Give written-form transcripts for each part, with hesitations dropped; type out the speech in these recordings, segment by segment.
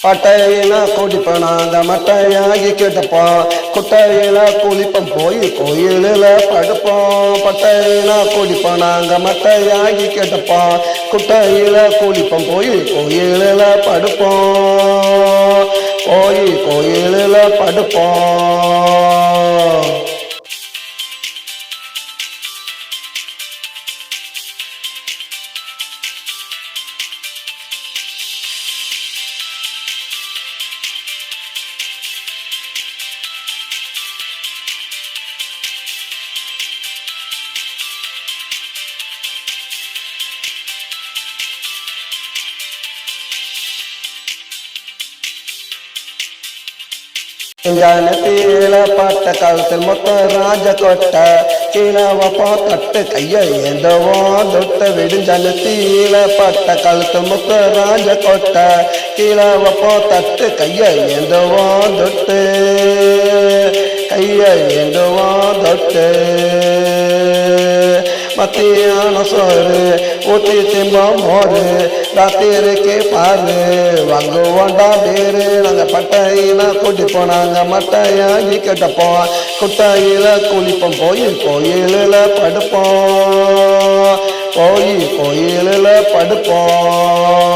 பட்டையில குடிப்போம் நாங்க மட்டையாகி கிடப்போம், குட்டையில குளிப்போம் போய் கோயிலில் படுப்போம். பட்டையில குடிப்போம் நாங்க மட்டையாகி கிடப்போம், குட்டையில குளிப்போம் போய் கோயிலில் படுப்போம், போய் கோயிலில் படுப்போம். ஜானத்தில பாட்ட காலத்தில் மொத்த ராஜ கொட்ட கீழவப்பா தட்டு கைய ஏந்தவோ தொட்ட விடுஞ்சனத்தில பாட்ட காலத்தில் மொத்த ராஜ கொட்ட கீழவப்பா தட்டு கைய ஏந்தவோ தொட்டு கைய ஏந்தவோ தொட்டு மத்தியான சோறு ஊற்றி திம்பம் மோறு ராத்திரிக்கு பாரு வாங்குவோண்டா பேரு. நாங்கள் பட்டையில கூட்டி போனாங்க மட்டையாகி கிட்டப்போம், குட்டையில குளிப்போம் போய் கோயிலில் படுப்போம், போய் கோயிலில் படுப்போம்.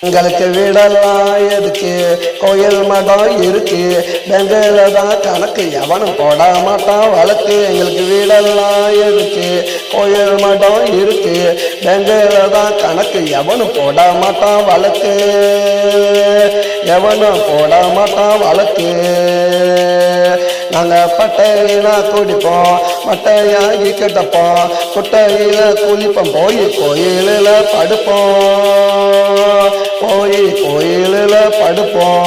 எங்களுக்கு வீடெல்லாம் எதுக்கு, கோயில் மடம் இருக்கு, பெங்கையில தான் கணக்கு எவனும் போட மாட்டான் வழக்கு. எங்களுக்கு வீடெல்லாம் எதுக்கு, கோயில் மடம் இருக்கு, பெங்கையில தான் கணக்கு எவனும் போட மாட்டான் வழக்கு, எவனும் போட மாட்டான் வழக்கு. நாங்கள் பட்டையில குடிப்போம் மட்டையாகி கிடப்போம், குட்டையில குளிப்போம் போய் கோயிலில் படுப்போம், போய் கோயிலில் படுப்போம்.